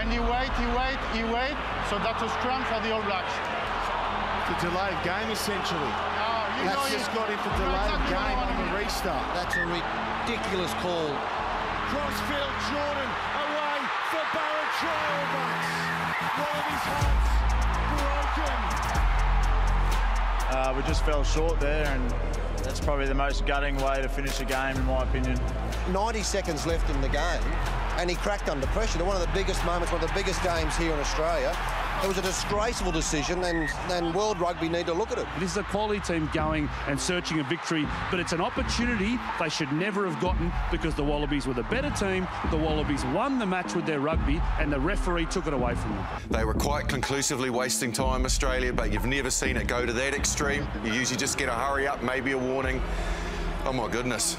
and he wait. So that's a scrum for the All Blacks. It's a delayed game, essentially. That's just got into delayed game on the restart. That's a ridiculous call. Crossfield Jordan away for Barrett Trowell. One of his hearts broken. We just fell short there, and that's probably the most gutting way to finish a game, in my opinion. 90 seconds left in the game, and he cracked under pressure. One of the biggest moments, one of the biggest games here in Australia. It was a disgraceful decision, and World Rugby need to look at it. This is a quality team going and searching a victory, but it's an opportunity they should never have gotten because the Wallabies were the better team. The Wallabies won the match with their rugby, and the referee took it away from them. They were quite conclusively wasting time, Australia, but you've never seen it go to that extreme. You usually just get a hurry up, maybe a warning. Oh, my goodness.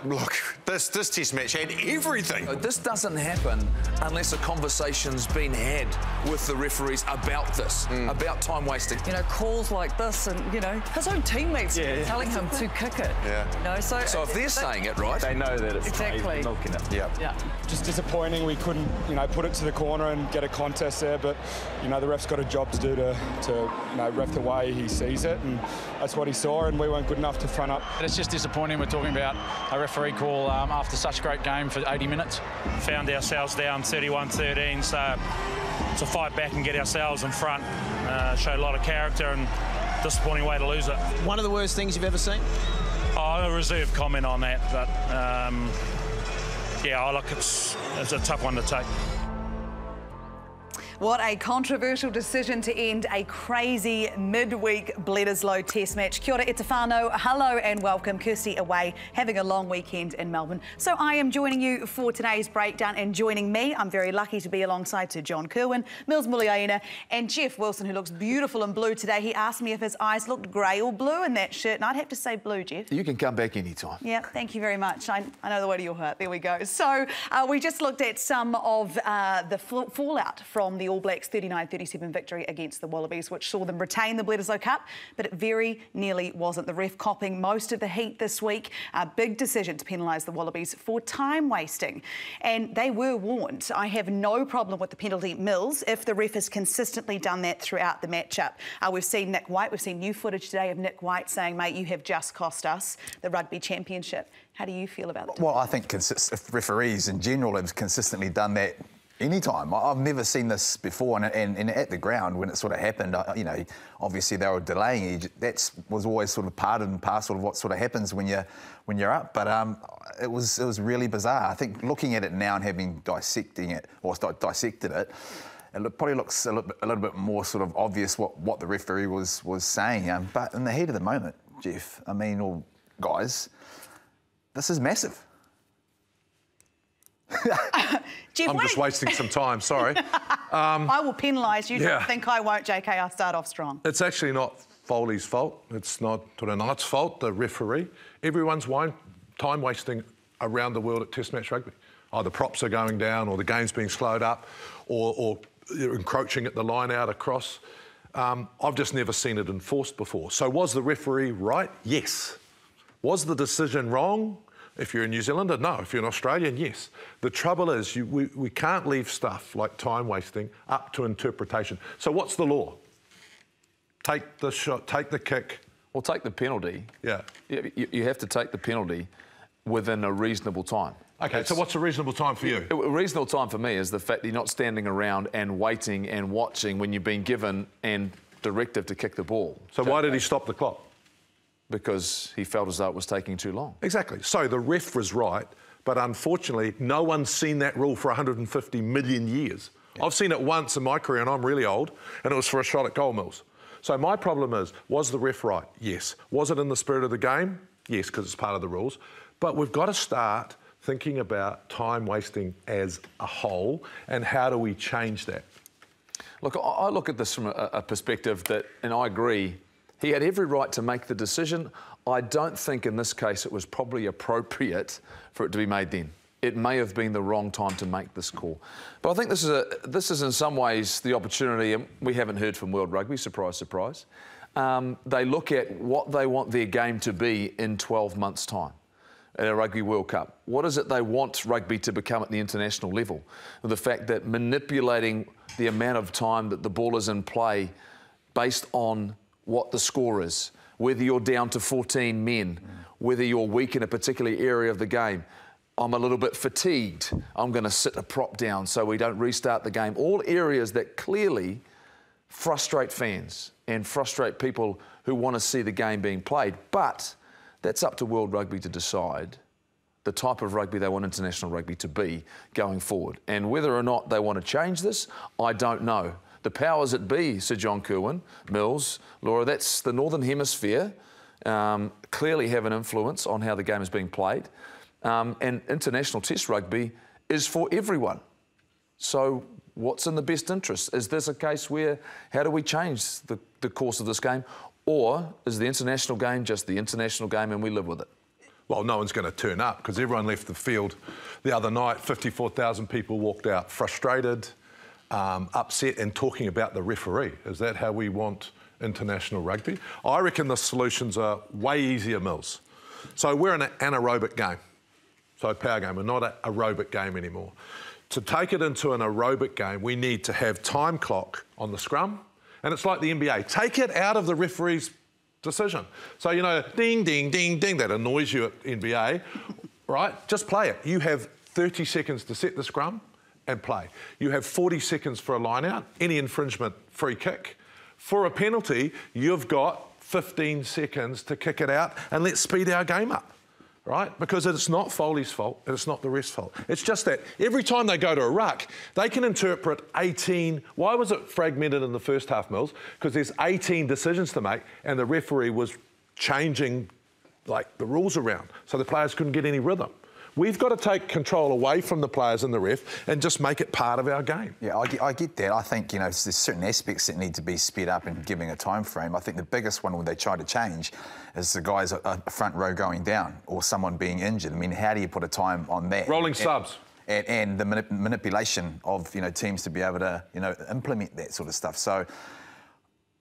Look, this Test match had everything. This doesn't happen unless a conversation's been had with the referees about this, about time wasting. You know, calls like this and, you know, his own teammates telling him to kick it. Yeah. You know, so if they're saying it, right? They know that it's exactly milking it. Yeah. Just disappointing. We couldn't, you know, put it to the corner and get a contest there, but, you know, the ref's got a job to do to you know, ref the way he sees it, and that's what he saw, and we weren't good enough to front up. It's just disappointing. We're talking about a referee call after such a great game for 80 minutes. Found ourselves down 31-13, so to fight back and get ourselves in front showed a lot of character, and disappointing way to lose it. One of the worst things you've ever seen? A reserved comment on that, but yeah, look, it's a tough one to take. What a controversial decision to end a crazy midweek Bledisloe Test match. Kia ora e te whānau, hello and welcome. Kirsty away, having a long weekend in Melbourne. So I am joining you for today's breakdown, and joining me, I'm very lucky to be alongside Sir John Kirwan, Mills Muliaina and Jeff Wilson, who looks beautiful in blue today. He asked me if his eyes looked grey or blue in that shirt, and I'd have to say blue, Jeff. You can come back anytime. Yeah, thank you very much. I know the way to your heart. There we go. So we just looked at some of the fallout from the All Blacks' 39-37 victory against the Wallabies, which saw them retain the Bledisloe Cup, but it very nearly wasn't. The ref copping most of the heat this week. A big decision to penalise the Wallabies for time wasting. And they were warned. I have no problem with the penalty, Mills, if the ref has consistently done that throughout the matchup. We've seen Nick White. We've seen new footage today of Nick White saying, mate, you have just cost us the Rugby Championship. How do you feel about it? Well, I think referees in general have consistently done that anytime. I've never seen this before, and at the ground when it sort of happened, you know, obviously they were delaying. That was always sort of part and parcel of what sort of happens when you're up. But it was really bizarre. I think looking at it now and having dissected it, it probably looks a little bit more sort of obvious what the referee was saying. But in the heat of the moment, Jeff, I mean, or guys, this is massive. Jeff, I'm just wasting some time, sorry. I will penalise you. Yeah. Don't think I won't, JK. I'll start off strong. It's actually not Foley's fault. It's not Turanat's fault, the referee. Everyone's time wasting around the world at Test match rugby. Either props are going down, or the game's being slowed up, or you're encroaching at the line out across. I've just never seen it enforced before. So was the referee right? Yes. Was the decision wrong? If you're a New Zealander, no. If you're an Australian, yes. The trouble is we can't leave stuff like time wasting up to interpretation. So what's the law? Take the shot, take the kick. Well, take the penalty. Yeah. You have to take the penalty within a reasonable time. OK, so what's a reasonable time for you? A reasonable time for me is the fact that you're not standing around and waiting and watching when you've been given and directive to kick the ball. So why did he stop the clock? Because he felt as though it was taking too long. Exactly. So the ref was right, but unfortunately, no one's seen that rule for 150 million years. Yeah. I've seen it once in my career, and I'm really old, and it was for a shot at Gold Mills. So my problem is, was the ref right? Yes. Was it in the spirit of the game? Yes, because it's part of the rules. But we've got to start thinking about time wasting as a whole, and how do we change that? Look, I look at this from a perspective that, and I agree, he had every right to make the decision. I don't think in this case it was probably appropriate for it to be made then. It may have been the wrong time to make this call. But I think this is in some ways the opportunity, and we haven't heard from World Rugby, surprise, surprise. They look at what they want their game to be in 12 months' time. at a Rugby World Cup? What is it they want rugby to become at the international level? The fact that manipulating the amount of time that the ball is in play based on what the score is, whether you're down to 14 men, whether you're weak in a particular area of the game. I'm a little bit fatigued. I'm going to sit a prop down so we don't restart the game. All areas that clearly frustrate fans and frustrate people who want to see the game being played. But that's up to World Rugby to decide the type of rugby they want international rugby to be going forward. And whether or not they want to change this, I don't know. The powers that be, Sir John Kirwan, Mills, Laura, that's the Northern Hemisphere, clearly have an influence on how the game is being played. And international test rugby is for everyone. So what's in the best interest? Is this a case where, how do we change the course of this game? Or is the international game just the international game and we live with it? Well, no one's going to turn up because everyone left the field the other night. 54,000 people walked out frustrated, upset and talking about the referee. Is that how we want international rugby? I reckon the solutions are way easier, Mills. So we're in an anaerobic game. So power game, we're not an aerobic game anymore. To take it into an aerobic game, we need to have time clock on the scrum. And it's like the NBA. Take it out of the referee's decision. So, you know, ding, ding, ding, ding, that annoys you at NBA, right? Just play it. You have 30 seconds to set the scrum and play. You have 40 seconds for a line-out, any infringement, free kick. For a penalty, you've got 15 seconds to kick it out and let's speed our game up, right? Because it's not Foley's fault and it's not the ref's fault. It's just that every time they go to a ruck, they can interpret 18... Why was it fragmented in the first half, Mills? Because there's 18 decisions to make and the referee was changing, like, the rules around so the players couldn't get any rhythm. We've got to take control away from the players and the ref and just make it part of our game. Yeah, I get that. I think, you know, there's certain aspects that need to be sped up and giving a time frame. I think the biggest one when they try to change is the guys a front row going down or someone being injured. I mean, how do you put a time on that? Rolling subs. And the manipulation of, you know, teams to be able to, you know, implement that sort of stuff. So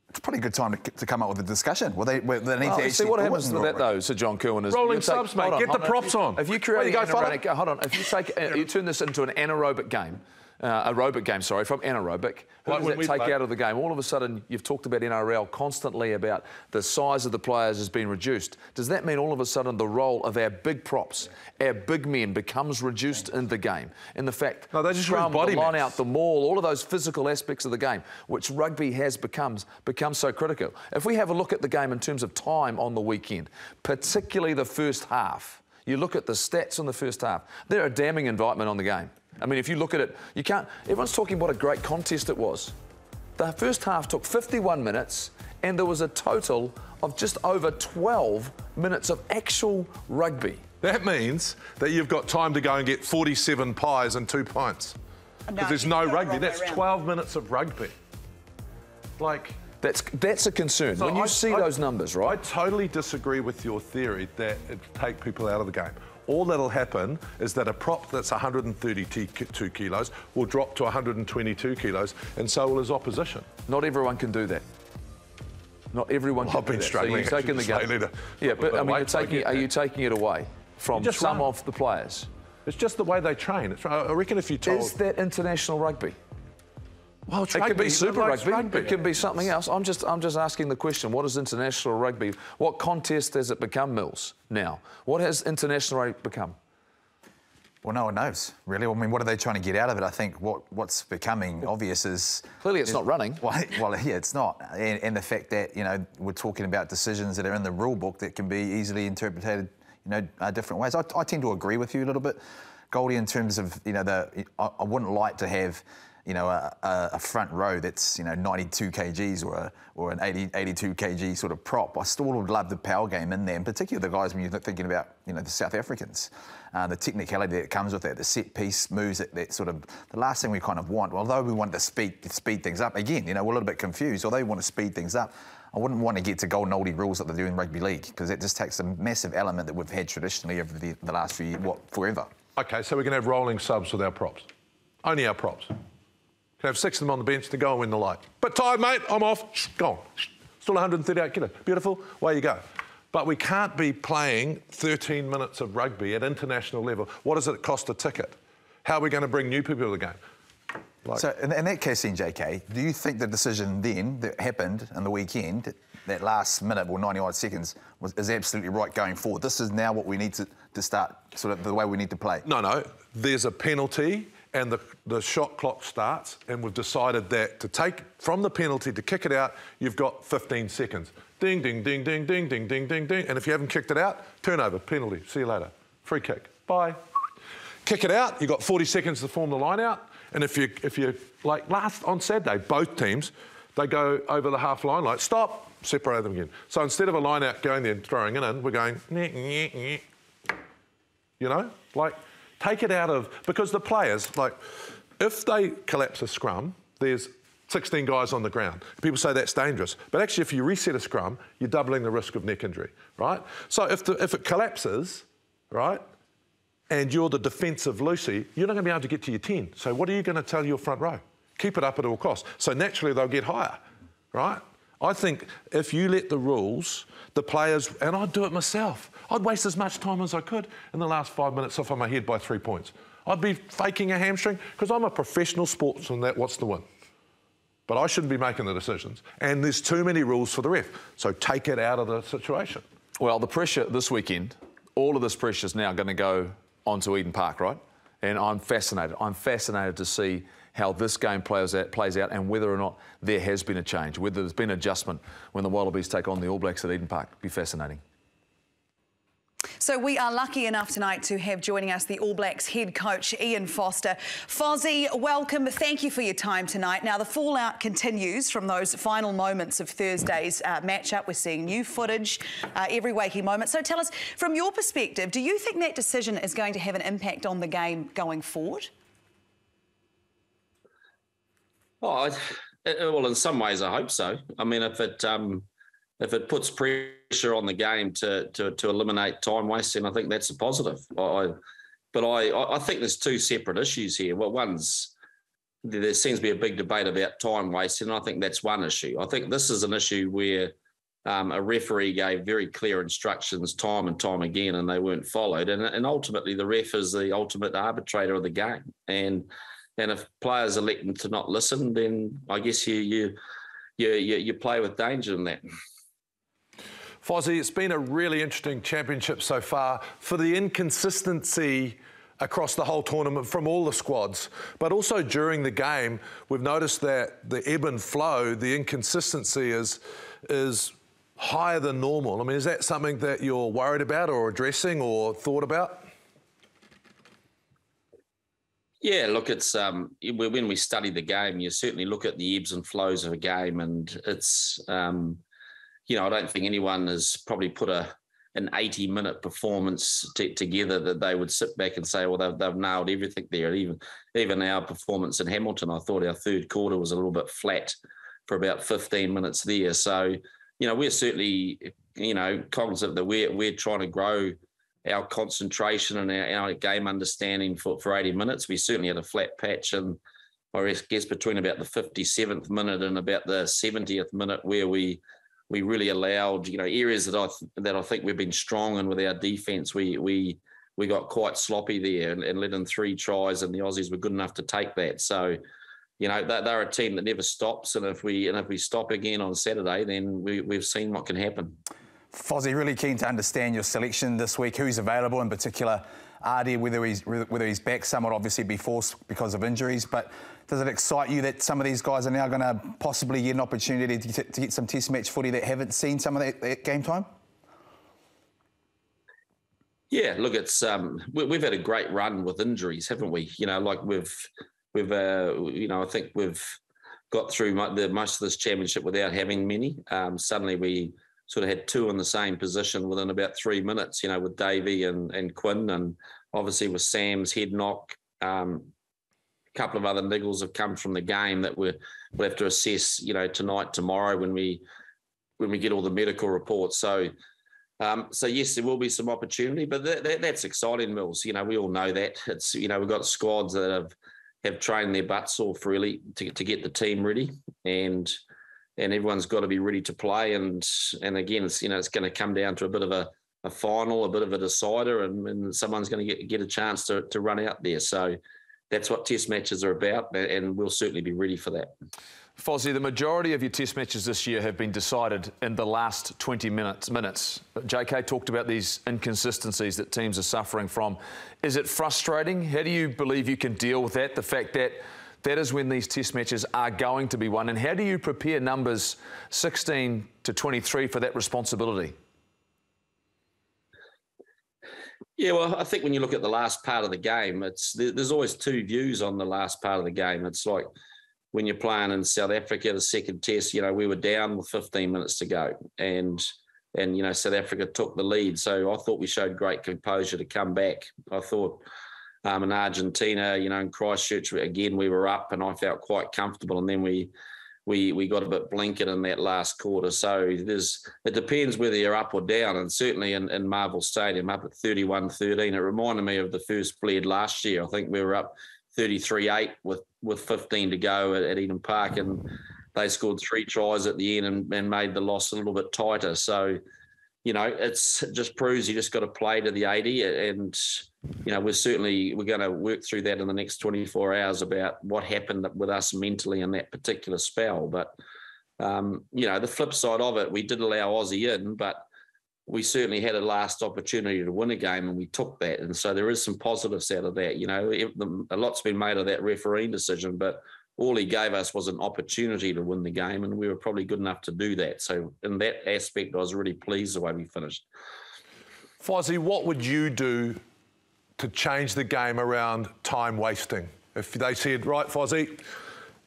it's probably a good time to come up with a discussion. Well, they need to actually... See, what happens to that, though, Sir John Kirwan, is... Rolling subs, mate. Get the props on. If you create hold on. If you take... you turn this into an anaerobic game, aerobic game, sorry, from anaerobic, who does that take out of the game? All of a sudden, you've talked about NRL constantly about the size of the players has been reduced. Does that mean all of a sudden the role of our big props, our big men, becomes reduced in the game? In the fact, no, they just scrum, body the line out, the maul, all of those physical aspects of the game, which rugby has become so critical. If we have a look at the game in terms of time on the weekend, particularly the first half, you look at the stats on the first half, they're a damning indictment on the game. I mean, if you look at it, you can't... Everyone's talking what a great contest it was. The first half took 51 minutes and there was a total of just over 12 minutes of actual rugby. That means that you've got time to go and get 47 pies and 2 pints. Because there's no rugby. That's 12 minutes of rugby. Like... That's a concern. So when you see those numbers, right? I totally disagree with your theory that it take people out of the game. All that'll happen is that a prop that's 132 kilos will drop to 122 kilos, and so will his opposition. Not everyone can do that. Not everyone can do that. I've been struggling. So you're taking the game. Yeah, but I mean, are you taking it away from some of the players? It's just the way they train. I reckon if you told... Is that international rugby? Well, it could be Super Rugby. It could be something else. I'm just asking the question, what is international rugby? What contest has it become, Mills, now? What has international rugby become? Well, no one knows, really. I mean, what are they trying to get out of it? I think what's becoming obvious is... Clearly it's not running. Well, yeah, it's not. And the fact that, you know, we're talking about decisions that are in the rule book that can be easily interpreted, you know, different ways. I tend to agree with you a little bit, Goldie, in terms of, you know, I wouldn't like to have... you know, a front row that's, you know, 92 kgs or an 82 kg sort of prop. I still would love the power game in there, and particularly the guys when you're thinking about, you know, the South Africans. The technicality that comes with that, the set piece moves, that sort of, the last thing we kind of want, although we want to speed things up, again, you know, we're a little bit confused, although we want to speed things up, I wouldn't want to get to golden oldie rules that they do in rugby league, because it just takes a massive element that we've had traditionally over the last few years, forever. OK, so we can have rolling subs with our props. Only our props. Can have 6 of them on the bench to go and win the light. But tired, mate, I'm off. Gone. Still 138 kilos. Beautiful. Away you go. But we can't be playing 13 minutes of rugby at international level. What does it cost a ticket? How are we going to bring new people to the game? So in that case then, JK, do you think the decision then that happened on the weekend, that last minute or 90-odd seconds, is absolutely right going forward? This is now what we need to start, sort of the way we need to play. No. There's a penalty and the shot clock starts, and we've decided that to take from the penalty to kick it out, you've got 15 seconds. Ding, ding, ding, ding, ding, ding, ding, ding, ding. And if you haven't kicked it out, turnover, penalty, see you later. Free kick, bye. Kick it out, you've got 40 seconds to form the line out. And if you like on Saturday, both teams, they go over the half line, like stop, separate them again. So instead of a line out going there and throwing it in, we're going, you know, like take it out of, because the players, like if they collapse a scrum, there's 16 guys on the ground. People say that's dangerous. But actually, if you reset a scrum, you're doubling the risk of neck injury, right? So if it collapses, right, and you're the defensive Lucy, you're not going to be able to get to your 10. So what are you going to tell your front row? Keep it up at all costs. So naturally, they'll get higher, right? I think if you let the rules, the players, and I'd do it myself, I'd waste as much time as I could in the last 5 minutes if I'm ahead by 3 points. I'd be faking a hamstring because I'm a professional sportsman that wants to win. But I shouldn't be making the decisions. And there's too many rules for the ref. So take it out of the situation. Well, the pressure this weekend, all of this pressure is now going to go onto Eden Park, right? And I'm fascinated. I'm fascinated to see how this game plays out and whether or not there has been a change, whether there's been adjustment when the Wallabies take on the All Blacks at Eden Park. It'll be fascinating. So we are lucky enough tonight to have joining us the All Blacks head coach, Ian Foster. Fozzie, welcome. Thank you for your time tonight. Now, the fallout continues from those final moments of Thursday's matchup. We're seeing new footage every waking moment. So tell us, from your perspective, do you think that decision is going to have an impact on the game going forward? Oh, well, in some ways, I hope so. I mean, if it puts pressure on the game to eliminate time wasting, I think that's a positive. But I think there's two separate issues here. Well, there seems to be a big debate about time wasting, and I think that's one issue. I think this is an issue where a referee gave very clear instructions time and time again, and they weren't followed. And ultimately, the ref is the ultimate arbitrator of the game. And if players elect to not listen, then I guess you play with danger in that. Fozzie, it's been a really interesting championship so far for the inconsistency across the whole tournament from all the squads. But also during the game, we've noticed that the ebb and flow, the inconsistency is higher than normal. I mean, is that something that you're worried about or addressing or thought about? Yeah, look, it's when we study the game, you certainly look at the ebbs and flows of a game, and it's I don't think anyone has probably put an 80-minute performance together that they would sit back and say, well, they've nailed everything there. Even our performance in Hamilton, I thought our third quarter was a little bit flat for about 15 minutes there. So, we're certainly, cognizant that we're trying to grow our concentration and our game understanding for 80 minutes. We certainly had a flat patch, and I guess between about the 57th minute and about the 70th minute where we really allowed, areas that I think we've been strong in with our defence. We got quite sloppy there and let in 3 tries, and the Aussies were good enough to take that. So, they're a team that never stops, and if we stop again on Saturday, then we've seen what can happen. Fozzie, really keen to understand your selection this week. Who's available, in particular, Ardie, whether he's back. Some would obviously be forced because of injuries, but does it excite you that some of these guys are now going to possibly get an opportunity to get some test match footy that haven't seen some of that game time? Yeah, look, it's we've had a great run with injuries, haven't we? I think we've got through most of this championship without having many. Suddenly we sort of had 2 in the same position within about 3 minutes, with Davey and Quinn, and obviously with Sam's head knock. A couple of other niggles have come from the game that we'll have to assess, tonight, tomorrow when we get all the medical reports. So yes, there will be some opportunity, but that's exciting, Mills. We all know that. It's we've got squads that have trained their butts off really to get the team ready, and everyone's got to be ready to play. And again, it's it's going to come down to a bit of a final, a bit of a decider, and someone's going to get a chance to run out there. So that's what Test matches are about, and we'll certainly be ready for that. Fozzie, the majority of your Test matches this year have been decided in the last 20 minutes. JK talked about these inconsistencies that teams are suffering from. Is it frustrating? How do you believe you can deal with that, the fact that that is when these Test matches are going to be won? And how do you prepare numbers 16 to 23 for that responsibility? Yeah, well, I think when you look at the last part of the game, there's always two views on the last part of the game. It's like when you're playing in South Africa, the second test, we were down with 15 minutes to go, and South Africa took the lead. So I thought we showed great composure to come back. I thought in Argentina, in Christchurch, again, we were up and I felt quite comfortable, and then we got a bit blinkered in that last quarter. So it depends whether you're up or down, and certainly in Marvel Stadium, up at 31-13, it reminded me of the first Bled last year. I think we were up 33-8 with 15 to go at Eden Park, and they scored 3 tries at the end and made the loss a little bit tighter. So, it just proves you just got to play to the 80, and we're going to work through that in the next 24 hours about what happened with us mentally in that particular spell. But the flip side of it, we did allow Aussie in, but we certainly had a last opportunity to win a game, and we took that. And so there is some positives out of that. A lot's been made of that refereeing decision, but all he gave us was an opportunity to win the game, and we were probably good enough to do that. So in that aspect, I was really pleased the way we finished. Fozzie, what would you do to change the game around time wasting? If they said, right, Fozzie,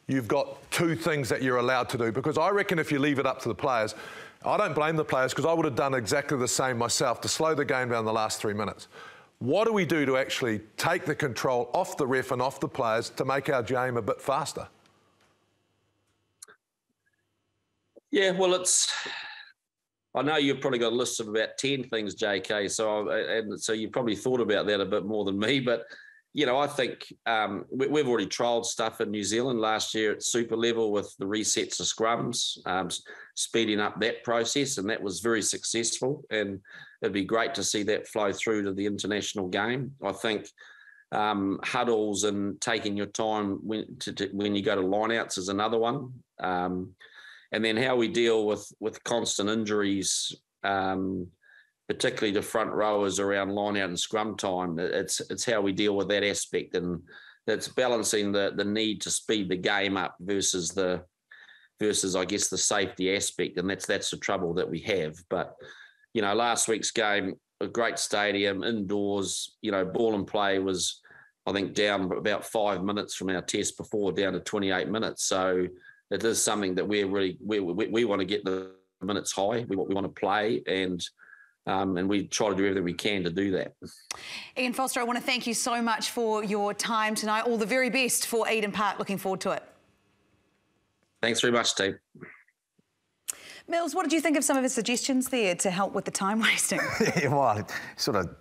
you've got 2 things that you're allowed to do, because I reckon if you leave it up to the players, I don't blame the players, because I would have done exactly the same myself to slow the game down the last 3 minutes. What do we do to actually take the control off the ref and off the players to make our game a bit faster? Yeah, well, I know you've probably got a list of about 10 things, JK, so you probably thought about that a bit more than me, but I think we've already trialled stuff in New Zealand last year at super level with the resets of scrums, speeding up that process, and that was very successful. And it'd be great to see that flow through to the international game. I think huddles and taking your time when you go to lineouts is another one. And then how we deal with constant injuries, particularly the front rowers around line out and scrum time. It's how we deal with that aspect, and that's balancing the need to speed the game up versus I guess the safety aspect, and that's the trouble that we have. But last week's game, a great stadium, indoors. Ball and play was, I think, down about 5 minutes from our test before, down to 28 minutes. So it is something that we want to get the minutes high. We want to play, and we try to do everything we can to do that. Ian Foster, I want to thank you so much for your time tonight. All the very best for Eden Park. Looking forward to it. Thanks very much, Steve. Mills, what did you think of some of his suggestions there to help with the time wasting? Yeah, well, sort of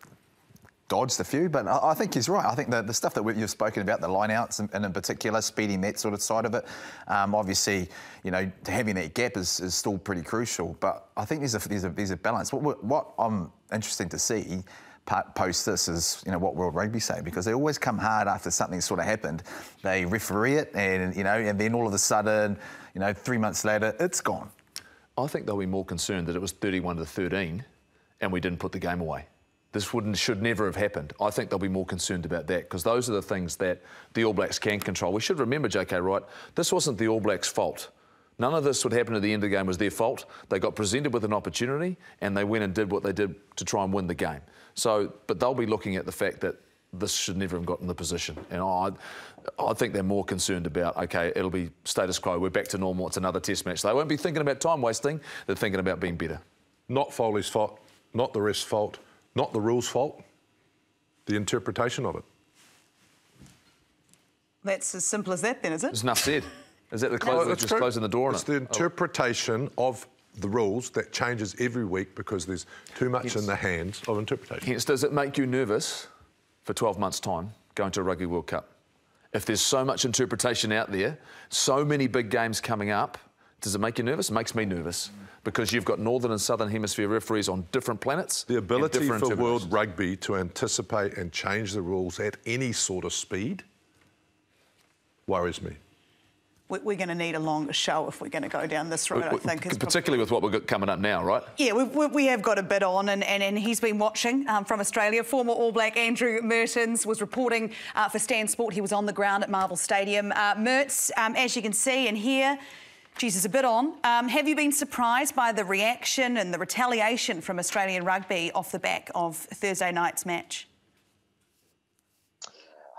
dodged a few, but I think he's right. I think the stuff that you've spoken about, the line-outs and in particular, speeding that sort of side of it, obviously, having that gap is still pretty crucial. But I think there's a balance. What I'm interested to see post this is, what World Rugby say, because they always come hard after something sort of happened. They referee it, and and then all of a sudden, 3 months later, it's gone. I think they'll be more concerned that it was 31-13 and we didn't put the game away. This should never have happened. I think they'll be more concerned about that, because those are the things that the All Blacks can control. We should remember, JK Wright, this wasn't the All Blacks' fault. None of this would happen at the end of the game was their fault. They got presented with an opportunity and they went and did what they did to try and win the game. So, but they'll be looking at the fact that this should never have gotten the position. And I think they're more concerned about, OK, it'll be status quo, we're back to normal, it's another test match. They won't be thinking about time wasting, they're thinking about being better. Not Foley's fault, not the ref's fault, not the rules' fault, the interpretation of it. That's as simple as that then, is it? It's enough said. Is that just closing the door on it? It's the interpretation of the rules that changes every week because there's too much in the hands of interpretation. Hence, does it make you nervous for 12 months' time going to a Rugby World Cup? If there's so much interpretation out there, so many big games coming up, Does it make you nervous? It makes me nervous because you've got Northern and Southern Hemisphere referees on different planets. The ability for World Rugby to anticipate and change the rules at any sort of speed worries me. We're going to need a longer show if we're going to go down this road, I think. Particularly with what we've got coming up now, right? Yeah, we have got a bit on, and he's been watching from Australia. Former All Black Andrew Mehrtens was reporting for Stan Sport. He was on the ground at Marvel Stadium. Mertz, as you can see and hear, Jesus, a bit on. Have you been surprised by the reaction and the retaliation from Australian rugby off the back of Thursday night's match?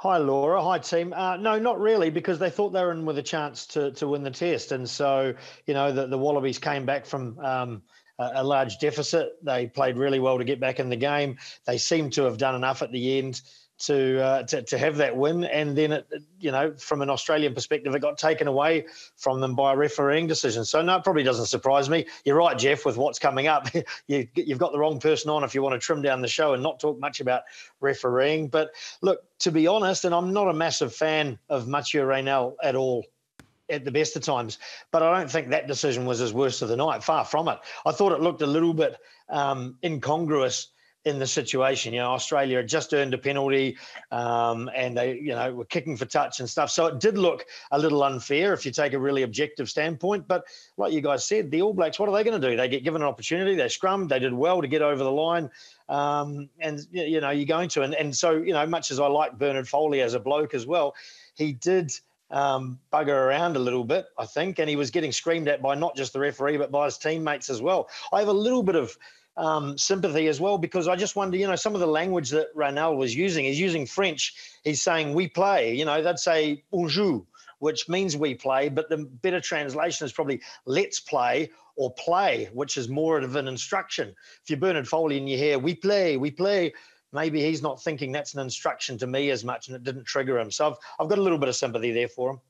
Hi, Laura. Hi, team. No, not really, because they thought they were in with a chance to win the test. And so, you know, the Wallabies came back from a large deficit. They played really well to get back in the game. They seemed to have done enough at the end to have that win. And then, you know, from an Australian perspective, it got taken away from them by a refereeing decision. So, no, it probably doesn't surprise me. You're right, Jeff, with what's coming up. You've got the wrong person on if you want to trim down the show and not talk much about refereeing. But, look, to be honest, and I'm not a massive fan of Mathieu Raynal at all at the best of times, but I don't think that decision was his worst of the night. Far from it. I thought it looked a little bit incongruous in the situation. You know, Australia had just earned a penalty and they, you know, were kicking for touch and stuff. So it did look a little unfair if you take a really objective standpoint. But like you guys said, the All Blacks, what are they going to do? They get given an opportunity. They scrummed. They did well to get over the line. And, you know, you're going to. And so, you know, much as I like Bernard Foley as a bloke as well, he did bugger around a little bit, I think. And he was getting screamed at by not just the referee, but by his teammates as well. I have a little bit of sympathy as well, because I just wonder, you know, some of the language that Raynal was using, he's using French. He's saying we play, you know, they'd say on joue, which means we play, but the better translation is probably let's play or play, which is more of an instruction. If you're Bernard Foley and you hear we play, maybe he's not thinking that's an instruction to me as much, and it didn't trigger him. So I've got a little bit of sympathy there for him.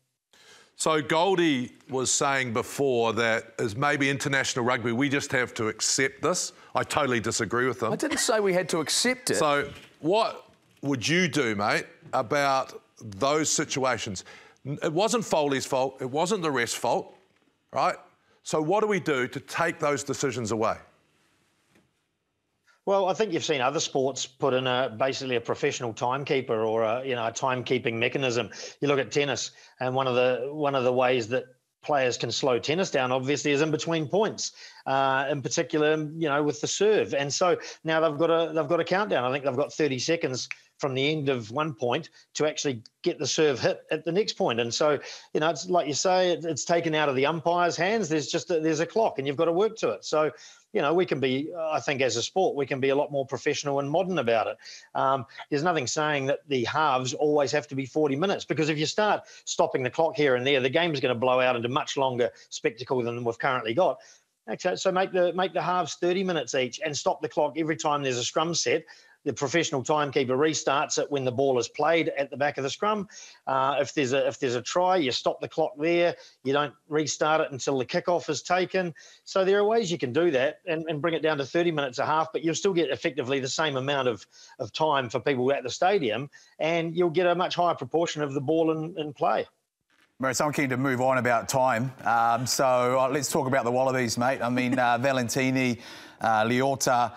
So Goldie was saying before that as maybe international rugby, we just have to accept this. I totally disagree with him. I didn't say we had to accept it. So what would you do, mate, about those situations? It wasn't Foley's fault. It wasn't the ref's fault, right? So what do we do to take those decisions away? Well, I think you've seen other sports put in basically a professional timekeeper or a timekeeping mechanism. You look at tennis, and one of the ways that players can slow tennis down, obviously, is in between points, in particular, you know, with the serve. And so now they've got a countdown. I think they've got 30 seconds from the end of one point to actually get the serve hit at the next point. And so, you know, it's like you say, it's taken out of the umpire's hands. There's a clock, and you've got to work to it. So, you know, we can be, I think as a sport, we can be a lot more professional and modern about it. There's nothing saying that the halves always have to be 40 minutes, because if you start stopping the clock here and there, the game's going to blow out into much longer spectacle than we've currently got. Okay, so make the halves 30 minutes each and stop the clock every time there's a scrum set. The professional timekeeper restarts it when the ball is played at the back of the scrum. If there's a try, you stop the clock there. You don't restart it until the kickoff is taken. So there are ways you can do that and bring it down to 30 minutes a half, but you'll still get effectively the same amount of time for people at the stadium, and you'll get a much higher proportion of the ball in play. Mertz, I'm keen to move on about time. So let's talk about the Wallabies, mate. I mean, Valentini, Leota,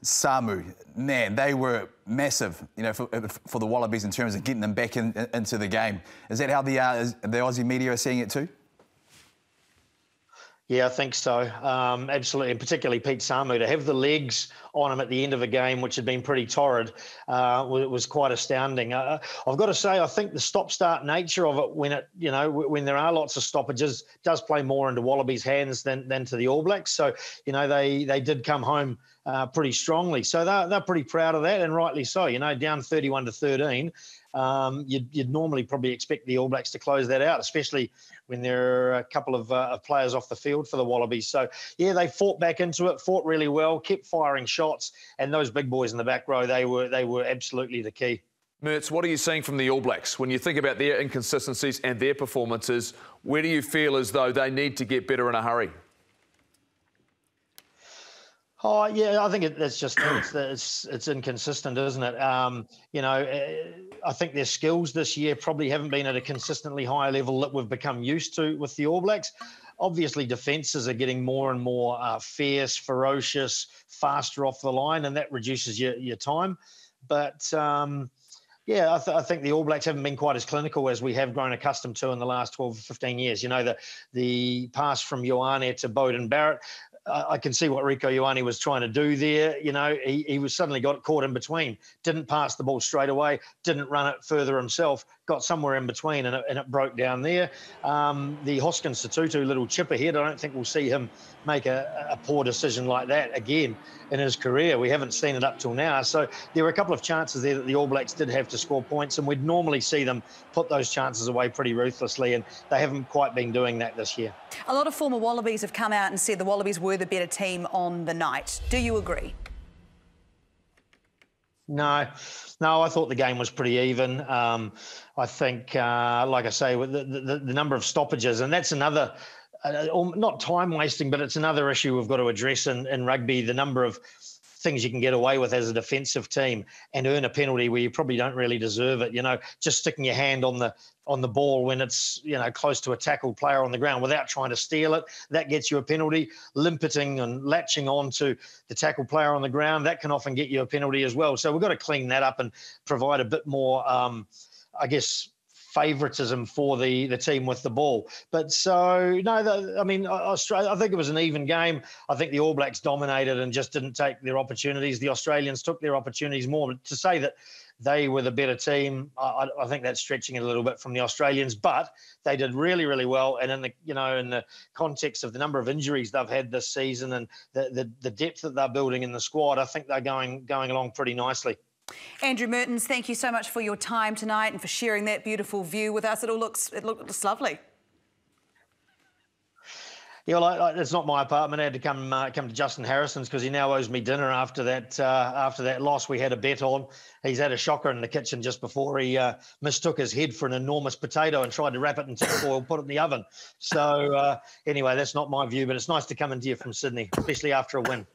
Samu, man, they were massive, you know, for the Wallabies in terms of getting them back into the game. Is that how the Aussie media are seeing it too? Yeah, I think so. Absolutely, and particularly Pete Samu, to have the legs on him at the end of a game, which had been pretty torrid, was quite astounding. I've got to say, I think the stop-start nature of it, when there are lots of stoppages, does play more into Wallabies' hands than to the All Blacks. So, you know, they did come home pretty strongly. So they're pretty proud of that, and rightly so. You know, down 31-13. You'd normally probably expect the All Blacks to close that out, especially when there are a couple of players off the field for the Wallabies. So, yeah, they fought back into it, fought really well, kept firing shots, and those big boys in the back row, they were absolutely the key. Mertz, what are you seeing from the All Blacks? When you think about their inconsistencies and their performances, where do you feel as though they need to get better in a hurry? Oh, yeah, I think it's inconsistent, isn't it? You know, I think their skills this year probably haven't been at a consistently high level that we've become used to with the All Blacks. obviously defences are getting more and more fierce, ferocious, faster off the line, and that reduces your time. But yeah, I think the All Blacks haven't been quite as clinical as we have grown accustomed to in the last 12 or 15 years. You know, the pass from Ioane to Beauden Barrett, I can see what Rieko Ioane was trying to do there. You know, he was suddenly got caught in between, didn't pass the ball straight away, didn't run it further himself, got somewhere in between, and it broke down there. The Hoskins Sotutu little chip ahead, I don't think we'll see him make a poor decision like that again in his career. We haven't seen it up till now. So there were a couple of chances there that the All Blacks did have to score points, and we'd normally see them put those chances away pretty ruthlessly, and they haven't quite been doing that this year. A lot of former Wallabies have come out and said the Wallabies were the better team on the night. Do you agree? No, I thought the game was pretty even. I think, like I say, with the number of stoppages, and that's another, not time wasting, but it's another issue we've got to address in rugby, the number of things you can get away with as a defensive team and earn a penalty where you probably don't really deserve it. You know, just sticking your hand on the ball when it's, you know, close to a tackled player on the ground without trying to steal it, that gets you a penalty. Limpiting and latching on to the tackled player on the ground, that can often get you a penalty as well. So we've got to clean that up and provide a bit more, I guess, favouritism for the team with the ball. But so, no, I mean, Australia, I think it was an even game. I think the All Blacks dominated and just didn't take their opportunities. The Australians took their opportunities more. But to say that they were the better team, I think that's stretching it a little bit from the Australians. But they did really, really well. And in the context of the number of injuries they've had this season and the depth that they're building in the squad, I think they're going along pretty nicely. Andrew Mehrtens, thank you so much for your time tonight and for sharing that beautiful view with us. It looks lovely. Yeah, well, it's not my apartment. I had to come to Justin Harrison's because he now owes me dinner after that loss we had a bet on. He's had a shocker in the kitchen just before he mistook his head for an enormous potato and tried to wrap it in tinfoil, put it in the oven. So anyway, that's not my view, but it's nice to come into you from Sydney, especially after a win.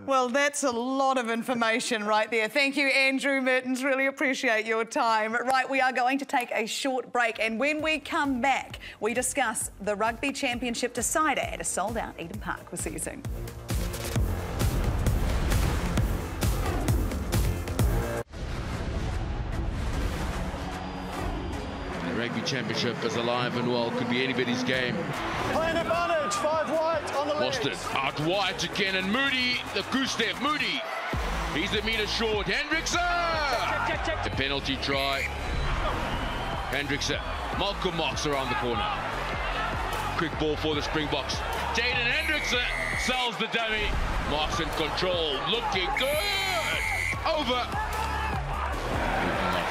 Well, that's a lot of information right there. Thank you, Andrew Mehrtens. Really appreciate your time. Right, we are going to take a short break, and when we come back, we discuss the Rugby Championship decider at a sold-out Eden Park. We'll see you soon. The Rugby Championship is alive and well. Could be anybody's game. Playing advantage, 5 wide on the left. Lost it. Out wide to Kenan Moody. The Gustav Moody. He's a metre short. Hendrickson! The penalty try. Hendrickson. Malcolm Marx around the corner. Quick ball for the Springboks. Jaden Hendrickson sells the dummy. Marx in control. Looking good. Over.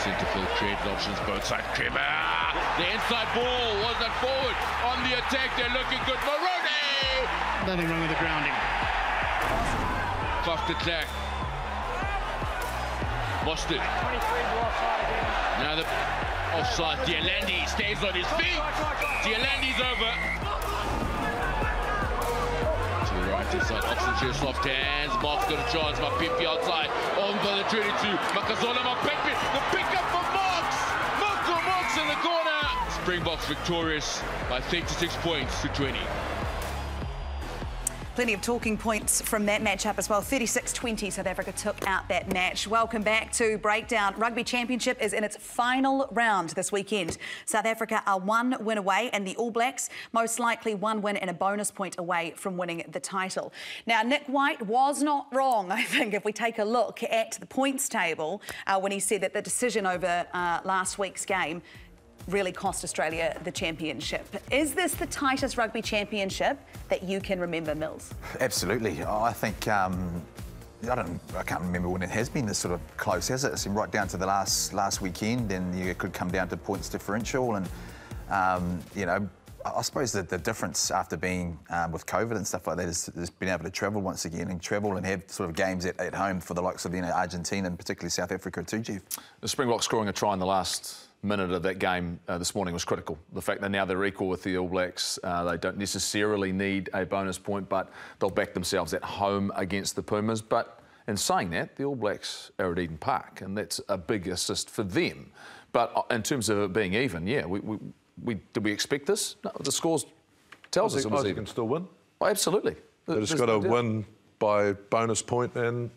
Centerfield created options both sides. Trevor. The inside ball was not forward. On the attack, they're looking good. Moroni! Nothing wrong with the grounding. Fast attack. Mostert. Now the offside. Dialandi stays on his feet. Dialandi's over. To the right side, Oxenshire soft hands. Mark's got a chance. Mapimpi outside. Over the 22. Makazola Mapimpi. The pickup for Marks. Malcolm Marks in the corner. Springboks victorious by 36 points to 20. Plenty of talking points from that matchup as well. 36-20, South Africa took out that match. Welcome back to Breakdown. Rugby Championship is in its final round this weekend. South Africa are 1 win away, and the All Blacks most likely 1 win and a bonus point away from winning the title. Now, Nick White was not wrong, I think, if we take a look at the points table when he said that the decision over last week's game really cost Australia the championship. Is this the tightest rugby championship that you can remember, Mills? Absolutely. I think I can't remember when it has been this sort of close, has it? It seemed right down to the last weekend, and you could come down to points differential. And you know, I suppose that the difference after being with COVID and stuff like that is being able to travel once again and have sort of games at home for the likes of Argentina and particularly South Africa too, Jeff. The Springboks scoring a try in the last minute of that game this morning was critical. The fact that now they're equal with the All Blacks, they don't necessarily need a bonus point, but they'll back themselves at home against the Pumas. But in saying that, the All Blacks are at Eden Park, and that's a big assist for them. But in terms of it being even, yeah, did we expect this? No, the score's tells us it was Aussie even. can still win. Oh, absolutely. They just got to win by bonus point, and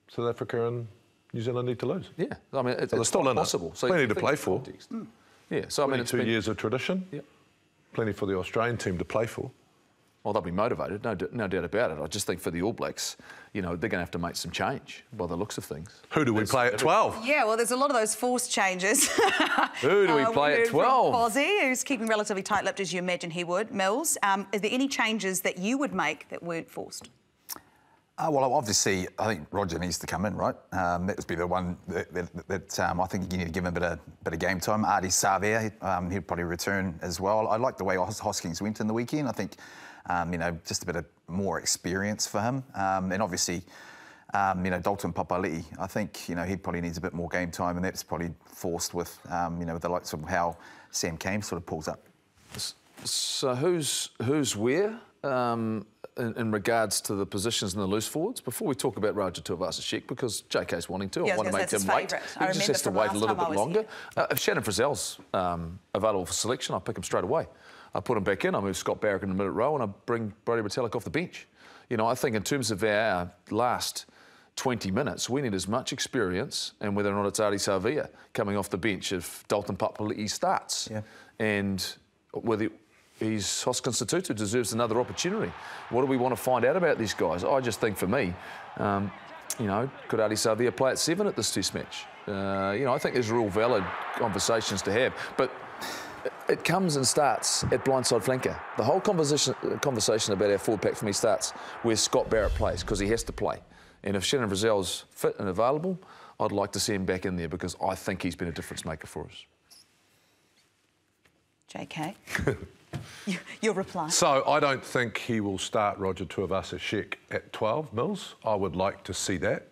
South Africa and New Zealand need to lose. Yeah, I mean, it's still in possible. So plenty to play for. Yeah, so I mean, it's 2 years of tradition. Yep. Plenty for the Australian team to play for. Well, they'll be motivated, no doubt about it. I just think for the All Blacks, you know, they're going to have to make some change by the looks of things. Who do we play at 12? Yeah, well, there's a lot of those forced changes. Who do we play at 12? Fozzie, who's keeping relatively tight-lipped, as you imagine he would. Mills, are there any changes that you would make that weren't forced? Well, obviously, I think Roger needs to come in, right? That would be the one that I think you need to give him a bit of game time. Ardie Savea, he'll probably return as well. I like the way Hoskins went in the weekend. I think, you know, just a bit of more experience for him. And obviously, you know, Dalton Papali'i, I think, you know, he probably needs a bit more game time, and that's probably forced with, you know, with the likes of how Sam Cane sort of pulls up. So who's where? In regards to the positions in the loose forwards, before we talk about Roger Tuivasa-Sheck, because JK's wanting to, I want to make him wait. He just has to wait a little bit longer. If Shannon Frizzell's available for selection, I'll pick him straight away. I put him back in, I move Scott Barrett in the middle row, and I bring Brodie Retallick off the bench. You know, I think in terms of our last 20 minutes, we need as much experience, and whether or not it's Ardie Savea coming off the bench if Dalton Papali'i starts. Yeah. And whether Hoskins Sotutu deserves another opportunity. What do we want to find out about these guys? I just think for me, you know, could Ardie Savea play at 7 at this Test match? You know, I think there's real valid conversations to have, but it comes and starts at blindside flanker. The whole conversation about our forward pack for me starts where Scott Barrett plays, because he has to play. And if Shannon Frizzell's fit and available, I'd like to see him back in there because I think he's been a difference maker for us. JK? Your reply. So I don't think he will start Roger Tuivasa-Sheck at 12, Mills. I would like to see that.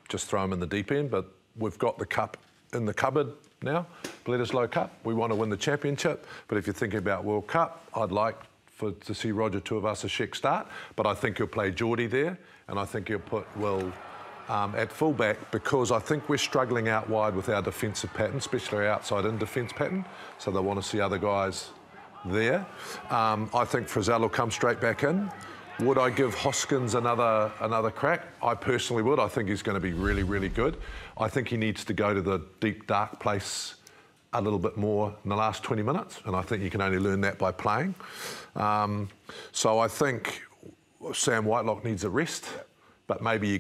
Just throw him in the deep end, but we've got the cup in the cupboard now, Bledisloe Cup. We want to win the championship, but if you're thinking about World Cup, I'd like to see Roger Tuivasa-Sheck start, but I think he'll play Geordie there, and I think he'll put Will at fullback, because I think we're struggling out wide with our defensive pattern, especially our outside-in defence pattern, so they want to see other guys there. I think Frizzell will come straight back in. Would I give Hoskins another crack? I personally would. I think he's going to be really, really good. I think he needs to go to the deep, dark place a little bit more in the last 20 minutes, and I think you can only learn that by playing. So I think Sam Whitelock needs a rest, but maybe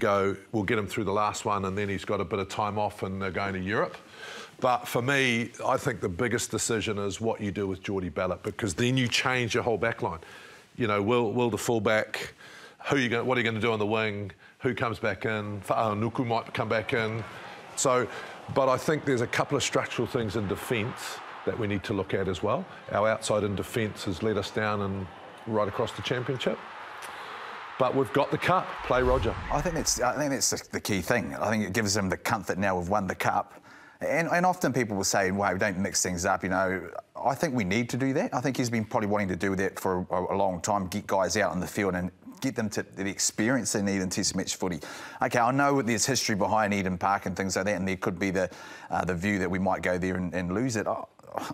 we'll get him through the last one, and then he's got a bit of time off and they're going to Europe. But for me, I think the biggest decision is what you do with Geordie Ballard, because then you change your whole back line. You know, will the fullback, what are you going to do on the wing? Who comes back in? Nuku might come back in. So, but I think there's a couple of structural things in defence that we need to look at as well. Our outside in defence has let us down and right across the championship. But we've got the cup. Play Roger. I think that's the key thing. I think it gives them the comfort now we've won the cup. And often people will say, well, don't mix things up, you know. I think we need to do that. I think he's been probably wanting to do that for a long time, get guys out in the field and get them to the experience they need in Test match footy. OK, I know there's history behind Eden Park and things like that, and there could be the view that we might go there and lose it.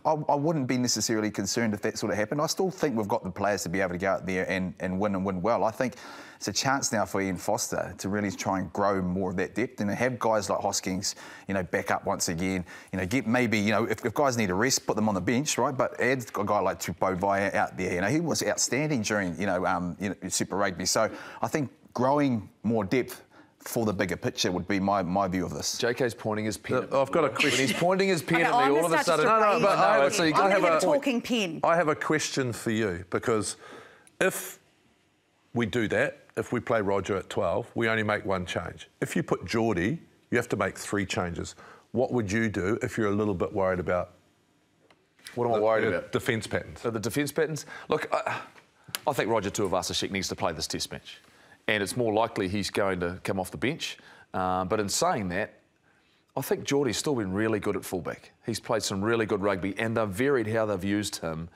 I wouldn't be necessarily concerned if that sort of happened. I still think we've got the players to be able to go out there and win well. I think it's a chance now for Ian Foster to really try and grow more of that depth and have guys like Hoskins, you know, back up once again. You know, get maybe, you know, if guys need a rest, put them on the bench, right? But add a guy like Tupou Vaa'i out there. You know, he was outstanding during, you know, Super Rugby. So I think growing more depth for the bigger picture would be my view of this. JK's pointing his pen. I've got a question. When he's pointing his pen at me, all of a sudden... I'm going to get a talking pen. I have a question for you, because if we do that, if we play Roger at 12, we only make one change. If you put Geordie, you have to make 3 changes. What would you do if you're a little bit worried about... What am I worried about? Defence patterns. The defence patterns? Look, I think Roger Tuivasa-Sheck needs to play this Test match. And it's more likely he's going to come off the bench. But in saying that, I think Geordie's still been really good at fullback. He's played some really good rugby, and they've varied how they've used him.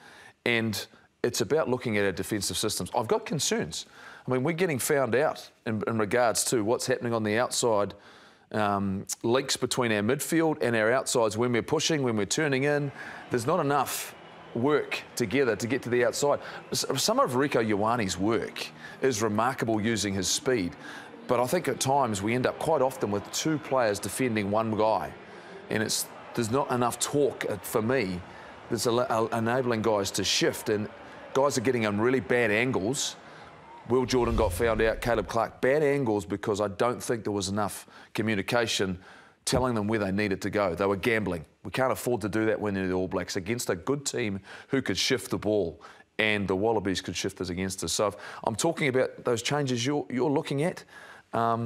And it's about looking at our defensive systems. I've got concerns. I mean, we're getting found out in regards to what's happening on the outside, leaks between our midfield and our outsides when we're pushing, when we're turning in. There's not enough work together to get to the outside. Some of Rieko Ioane's work is remarkable using his speed, but I think at times we end up quite often with two players defending one guy, and there's not enough torque for me that's enabling guys to shift, and guys are getting on really bad angles. Will Jordan got found out, Caleb Clark, bad angles because I don't think there was enough communication telling them where they needed to go. They were gambling. We can't afford to do that when they're the All Blacks against a good team who could shift the ball, and the Wallabies could shift us against us. So if I'm talking about those changes you're looking at, I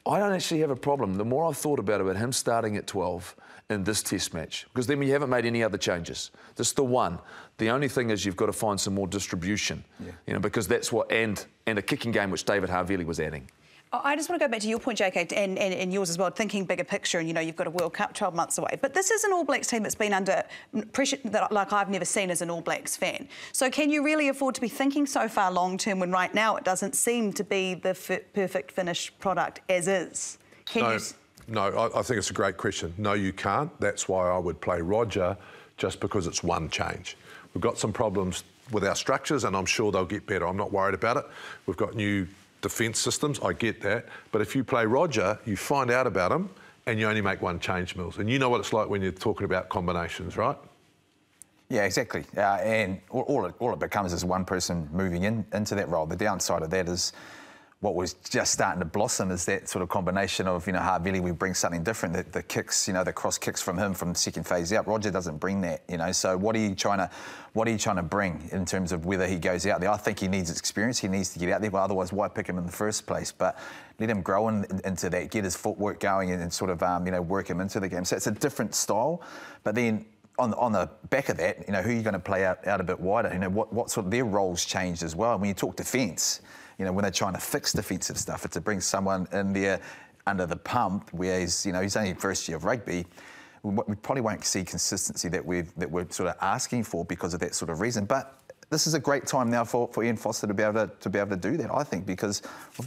don't actually have a problem. The more I've thought about him starting at 12 in this Test match, because then you haven't made any other changes. Just the one. The only thing is you've got to find some more distribution, you know, because that's what, and a kicking game which David Havili was adding. I just want to go back to your point, JK, and yours as well, thinking bigger picture, and, you know, you've got a World Cup 12 months away. But this is an All Blacks team that's been under pressure that, like, I've never seen as an All Blacks fan. So can you really afford to be thinking so far long-term when right now it doesn't seem to be the perfect finished product as is? No, I think it's a great question. No, you can't. That's why I would play Roger, just because it's one change. We've got some problems with our structures, and I'm sure they'll get better. I'm not worried about it. We've got new defence systems, I get that. But if you play Roger, you find out about him and you only make one change, Mills. And you know what it's like when you're talking about combinations, right? Yeah, exactly. And all it becomes is one person moving into that role. The downside of that is what was just starting to blossom is that sort of combination of, you know, Havili, we bring something different. The kicks, you know, the cross kicks from him from second phase out. Roger doesn't bring that, you know. So what are you trying to bring in terms of whether he goes out there? I think he needs experience. He needs to get out there, but otherwise, why pick him in the first place? But let him grow into that, get his footwork going, and sort of, you know, work him into the game. So it's a different style. But then on the back of that, you know, who are you going to play out a bit wider? You know, what sort of their roles changed as well. When you talk defence, you know, when they're trying to fix defensive stuff, it's to bring someone in there under the pump where he's, you know, he's only first year of rugby. We probably won't see consistency that we're sort of asking for because of that sort of reason. But this is a great time now for Ian Foster to be able to do that, I think, because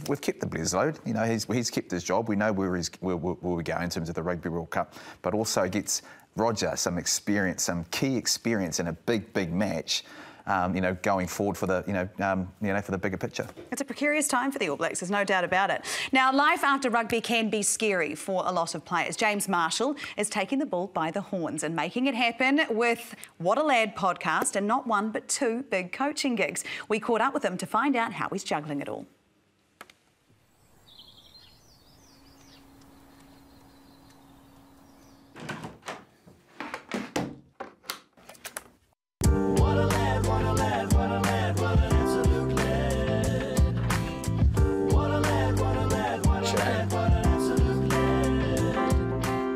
we've kept the Bledisloe. You know, he's kept his job. We know where we're going in terms of the Rugby World Cup, but also gets Roger some experience, some key experience in a big match. You know, going forward for the, for the bigger picture. It's a precarious time for the All Blacks, there's no doubt about it. Now, life after rugby can be scary for a lot of players. James Marshall is taking the bull by the horns and making it happen with What a Lad podcast, and not one but two big coaching gigs. We caught up with him to find out how he's juggling it all.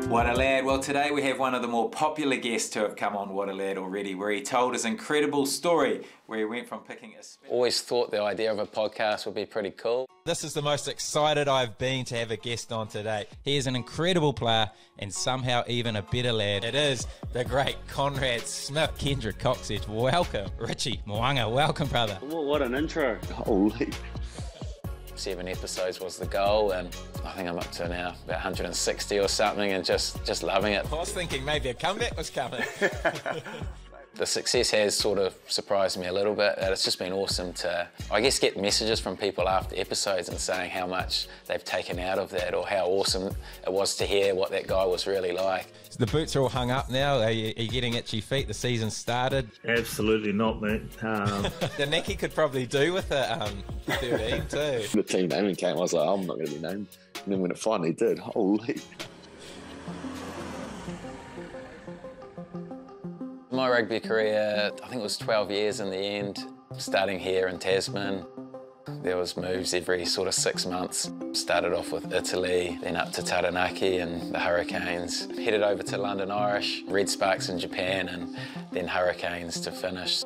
What a Lad. Well, today we have one of the more popular guests to have come on What a Lad already, where he told his incredible story, where he went from picking a... Always thought the idea of a podcast would be pretty cool. This is the most excited I've been to have a guest on today. He is an incredible player and somehow even a better lad. It is the great Conrad Smith. Kendrick Coxedge, welcome. Richie Mo'unga, welcome, brother. What an intro. Holy. 7 episodes was the goal, and I think I'm up to now about 160 or something, and just loving it. I was thinking maybe a comeback was coming. The success has sort of surprised me a little bit. It's just been awesome to, I guess, get messages from people after episodes and saying how much they've taken out of that, or how awesome it was to hear what that guy was really like. So the boots are all hung up now. Are you getting itchy feet? The season started? Absolutely not, mate. The Nicky could probably do with a 13 too. The team naming came, I was like, I'm not going to be named. And then when it finally did, holy. My rugby career, I think it was 12 years in the end, starting here in Tasman. There was moves every sort of 6 months. Started off with Italy, then up to Taranaki and the Hurricanes. Headed over to London Irish, Red Sparks in Japan, and then Hurricanes to finish.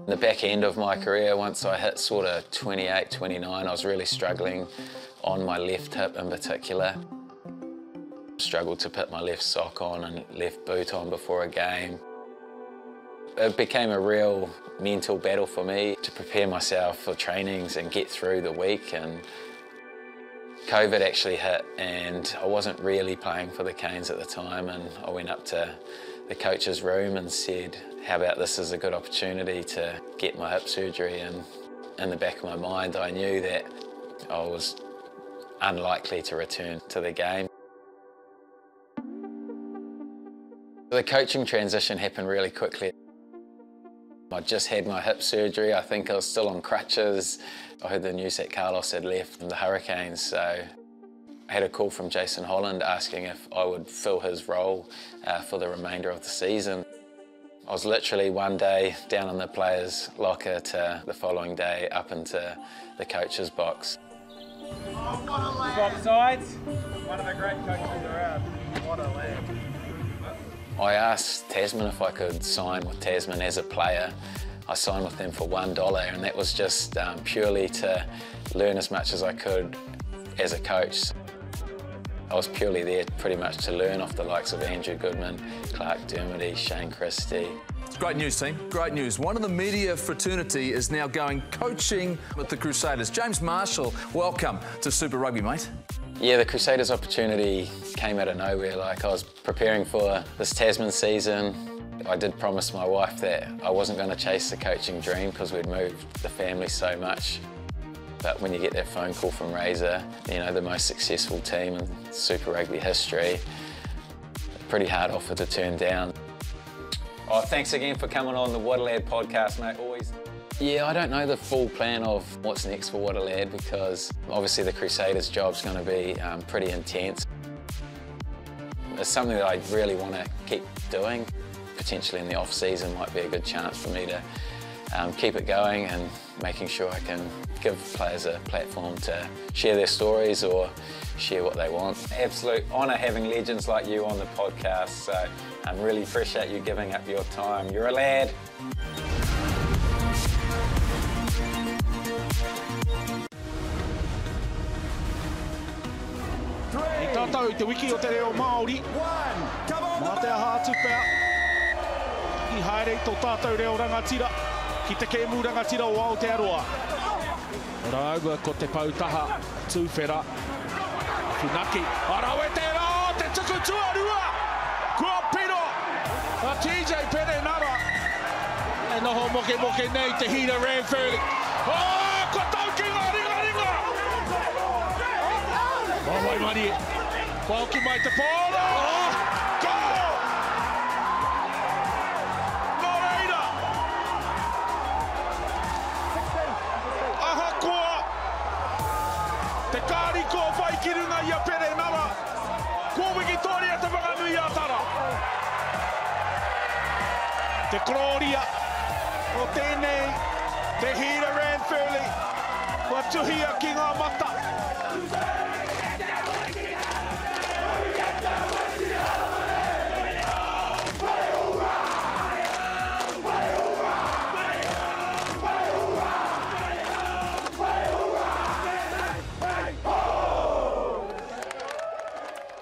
The back end of my career, once I hit sort of 28, 29, I was really struggling on my left hip in particular. Struggled to put my left sock on and left boot on before a game. It became a real mental battle for me to prepare myself for trainings and get through the week, and COVID actually hit and I wasn't really playing for the Canes at the time, and I went up to the coach's room and said, how about this is a good opportunity to get my hip surgery, and in the back of my mind I knew that I was unlikely to return to the game. The coaching transition happened really quickly. I just had my hip surgery. I think I was still on crutches. I heard the news that Carlos had left the Hurricanes, so I had a call from Jason Holland asking if I would fill his role for the remainder of the season. I was literally one day down in the players' locker to the following day up into the coach's box. Swap sides. One of the great coaches around. What a lad. I asked Tasman if I could sign with Tasman as a player. I signed with them for $1, and that was just purely to learn as much as I could as a coach. I was purely there pretty much to learn off the likes of Andrew Goodman, Clark Dermody, Shane Christie. It's great news, team. Great news. One of the media fraternity is now going coaching with the Crusaders. James Marshall, welcome to Super Rugby, mate. Yeah, the Crusaders opportunity came out of nowhere. Like, I was preparing for this Tasman season. I did promise my wife that I wasn't going to chase the coaching dream because we'd moved the family so much. But when you get that phone call from Razor, you know, the most successful team in Super Rugby history, pretty hard offer to turn down. Oh, thanks again for coming on the What a Lad podcast, mate. Always. Yeah, I don't know the full plan of what's next for What a Lad, because obviously the Crusaders' job's going to be pretty intense. It's something that I really want to keep doing. Potentially in the off-season might be a good chance for me to keep it going and making sure I can give players a platform to share their stories or share what they want. Absolute honour having legends like you on the podcast, so I really appreciate you giving up your time. You're a lad. I tātou I te wiki o te reo Māori. Mā te aha atu pēr. I haere I tō tātou reo rangatira. Ki te kēmu rangatira o Aotearoa. Ora aua ko te pautaha tūwhera. Funaki. Arawe te rao, te tuku tuarua. Kua piro. A TJ Perenara. E noho moke moke nei te hira Ranfurly. Oh, kua taukinga, ringa, ringa. Mawai mani. Wauki mai te pōra. Oh, go! No reira. Aha koa. Te kāri ko whai ki runga i a Perenara. Ko wiki tōria te whanganui a tara. Te kloria o tēnei, te hira Ranfurly. Kua tuhia ki ngā mata.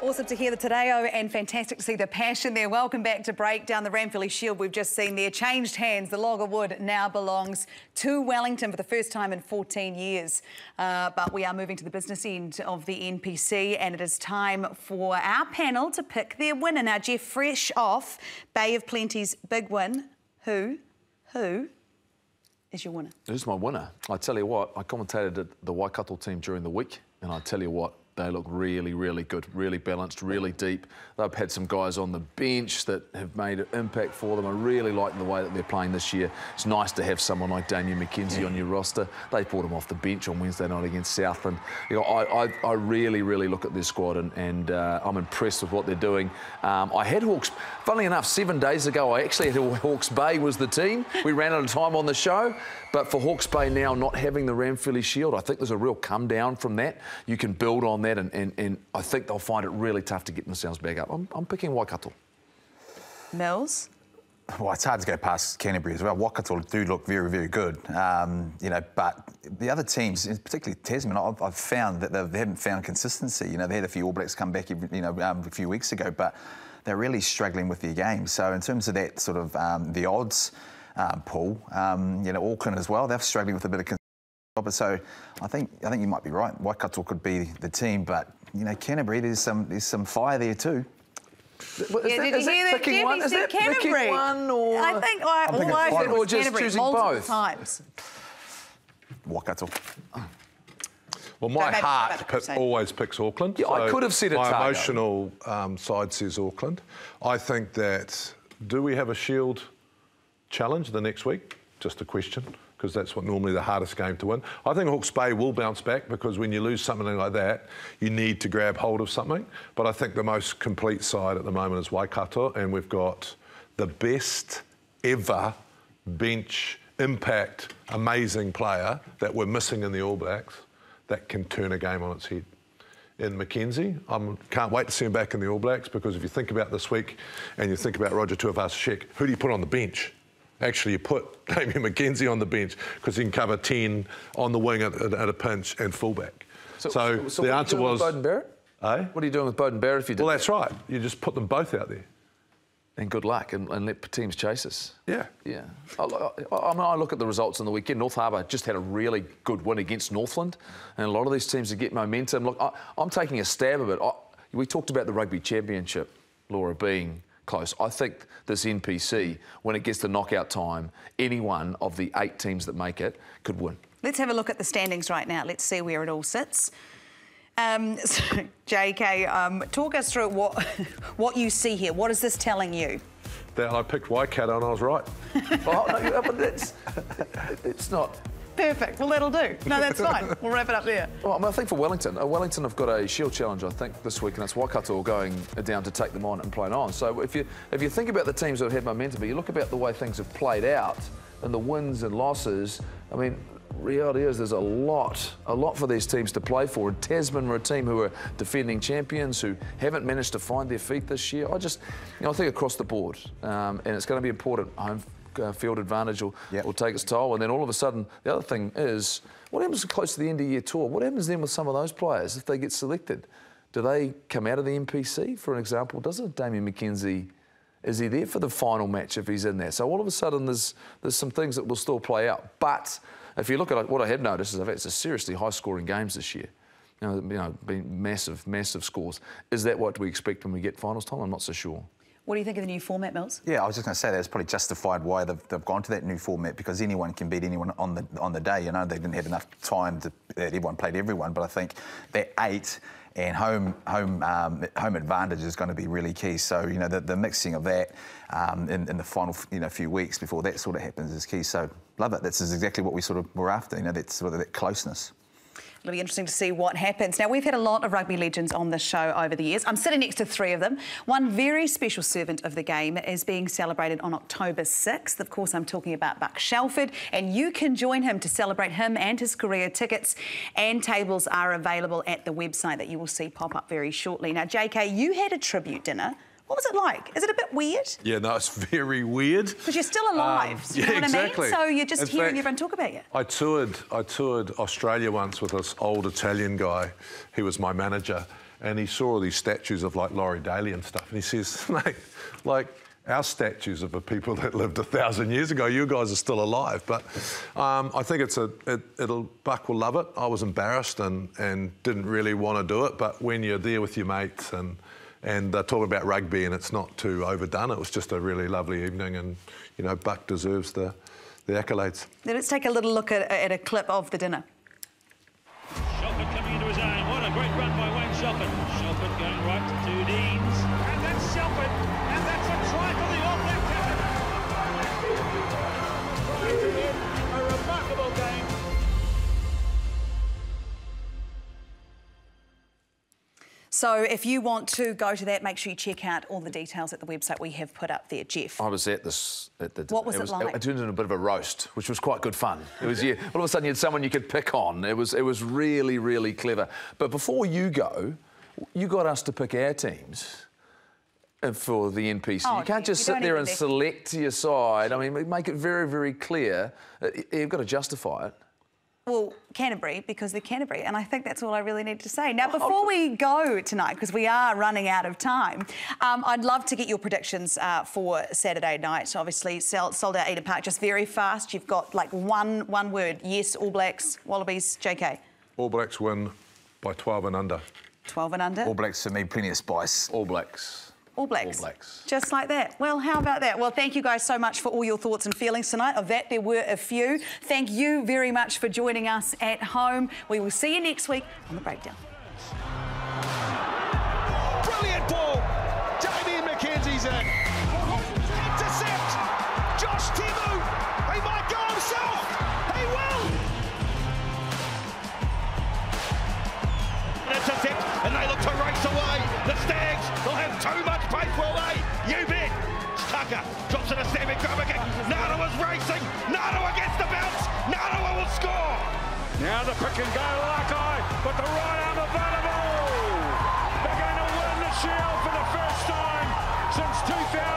Awesome to hear the Te-Reo and fantastic to see the passion there. Welcome back to Breakdown. The Ranfurly Shield we've just seen there changed hands. The log of wood now belongs to Wellington for the first time in 14 years. But we are moving to the business end of the NPC, and it is time for our panel to pick their winner. Now, Jeff, fresh off Bay of Plenty's big win, who is your winner? Who's my winner? I tell you what, I commentated at the Waikato team during the week, and I tell you what, they look really, really good, really balanced, really deep. They've had some guys on the bench that have made an impact for them. I really like the way that they're playing this year. It's nice to have someone like Damian McKenzie on your roster. They brought him off the bench on Wednesday night against Southland. You know, I really, really look at this squad and I'm impressed with what they're doing. I had Hawke's, funnily enough, 7 days ago, I actually had Hawke's Bay was the team. We ran out of time on the show. But for Hawke's Bay now not having the Ranfurly Shield, I think there's a real come down from that. You can build on that, and I think they'll find it really tough to get themselves back up. I'm picking Waikato. Mills? Well, it's hard to go past Canterbury as well. Waikato do look very, very good, you know, but the other teams, particularly Tasman, I've found that they haven't found consistency. You know, they had a few All Blacks come back, a few weeks ago, but they're really struggling with their game. So in terms of that sort of the odds, Paul, you know, Auckland as well, they're struggling with a bit of So I think you might be right. Waikato could be the team, but you know, Canterbury, there's some fire there too. Is that picking one? Is that picking one, or I think all I heard was just Canterbury choosing multiple both times. Waikato. Well, my heart always picks Auckland. Yeah, I could have said Otago. My emotional side says Auckland. I think that, do we have a Shield challenge the next week? Just a question, because that's what normally the hardest game to win. I think Hawke's Bay will bounce back, because when you lose something like that, you need to grab hold of something. But I think the most complete side at the moment is Waikato, and we've got the best ever bench impact, amazing player that we're missing in the All Blacks that can turn a game on its head. In Mackenzie, I can't wait to see him back in the All Blacks, because if you think about this week and you think about Roger Tuivasa-Sheck, who do you put on the bench? Actually, you put Damian McKenzie on the bench, because he can cover 10 on the wing at a pinch and fullback. So the answer was... Beauden Barrett? Eh? What are you doing with Beauden Barrett if you do? Well, that's right. You just put them both out there. And good luck, and let teams chase us. Yeah. Yeah. I look at the results on the weekend. North Harbour just had a really good win against Northland, and a lot of these teams that get momentum. Look, I'm taking a stab of it. We talked about the Rugby Championship, Laura, being close. I think this NPC, when it gets to knockout time, any one of the 8 teams that make it could win. Let's have a look at the standings right now. Let's see where it all sits. So, JK, talk us through what you see here. What is this telling you? That I picked Waikato and I was right. But it's not... Perfect. Well, that'll do. No, that's fine. We'll wrap it up there. Well, I think for Wellington, Wellington have got a Shield challenge, I think, this week, and it's Waikato going down to take them on and play it on. So if you think about the teams that have had momentum, but you look about the way things have played out and the wins and losses, I mean, reality is there's a lot for these teams to play for. And Tasman are a team who are defending champions, who haven't managed to find their feet this year. I think across the board, and it's going to be important. Home field advantage will take its toll, and then all of a sudden, the other thing is, what happens close to the end of year tour? What happens then with some of those players if they get selected? Do they come out of the NPC, for an example? Doesn't Damian McKenzie, is he there for the final match if he's in there? So all of a sudden, there's some things that will still play out. But if you look at what I have noticed, is it's a seriously high-scoring games this year. You know, been massive scores. Is that what we expect when we get finals time? I'm not so sure. What do you think of the new format, Mills? Yeah, I was just going to say that it's probably justified why they've gone to that new format, because anyone can beat anyone on the day. You know, they didn't have enough time that everyone played everyone, but I think that 8 and home advantage is going to be really key. So you know, the mixing of that in the final few weeks before that sort of happens is key. So love it. That's exactly what we sort of were after. You know, that's sort of that closeness. It'll be interesting to see what happens. Now, we've had a lot of rugby legends on this show over the years. I'm sitting next to 3 of them. One very special servant of the game is being celebrated on October 6th. Of course, I'm talking about Buck Shelford, and you can join him to celebrate him and his career. Tickets and tables are available at the website that you will see pop up very shortly. Now, JK, you had a tribute dinner. What was it like? Is it a bit weird? Yeah, no, it's very weird. Because you're still alive, you know what exactly. I mean? So you're just hearing everyone talk about you. I toured Australia once with this old Italian guy. He was my manager, and he saw all these statues of like Laurie Daly and stuff, and he says, mate, like, our statues of the people that lived 1,000 years ago, you guys are still alive. But I think Buck will love it. I was embarrassed and didn't really want to do it, but when you're there with your mates and they're talking about rugby and it's not too overdone, it was just a really lovely evening, and you know, Buck deserves the accolades. Now let's take a little look at a clip of the dinner. Shelford coming into his own. What a great run by Wayne Shelford. Shelford going right to Deans. And that's Shelford. And that's a try for the All Black captain. A remarkable game. So if you want to go to that, make sure you check out all the details at the website we have put up there. Jeff. I was at this. What was it like? It turned into a bit of a roast, which was quite good fun. It was, yeah, all of a sudden you had someone you could pick on. It was really, really clever. But before you go, you got us to pick our teams for the NPC. Oh, you can't just sit there and select your side. I mean, make it very, very clear. You've got to justify it. Well, Canterbury, because they're Canterbury, and I think that's all I really need to say. Now, before we go tonight, because we are running out of time, I'd love to get your predictions for Saturday night. Obviously, sold out Eden Park just very fast. You've got like one word. Yes, All Blacks, Wallabies, JK. All Blacks win by 12 and under. 12 and under? All Blacks for me, plenty of spice. All Blacks. All Blacks. All Blacks. Just like that. Well, how about that? Well, thank you guys so much for all your thoughts and feelings tonight. Of that, there were a few. Thank you very much for joining us at home. We will see you next week on The Breakdown. Brilliant ball. Damien McKenzie's in. Intercept. Josh Timu. He might go himself. He will. Intercept, and they look to race away. The Stags will have too much pace, will they? You bet. Tucker drops it a standing grubber kick. Narawa's racing. Narawa gets the bounce. Narawa will score. Now the pick and go Lakai, but the right arm available. They're going to win the Shield for the first time since 2000.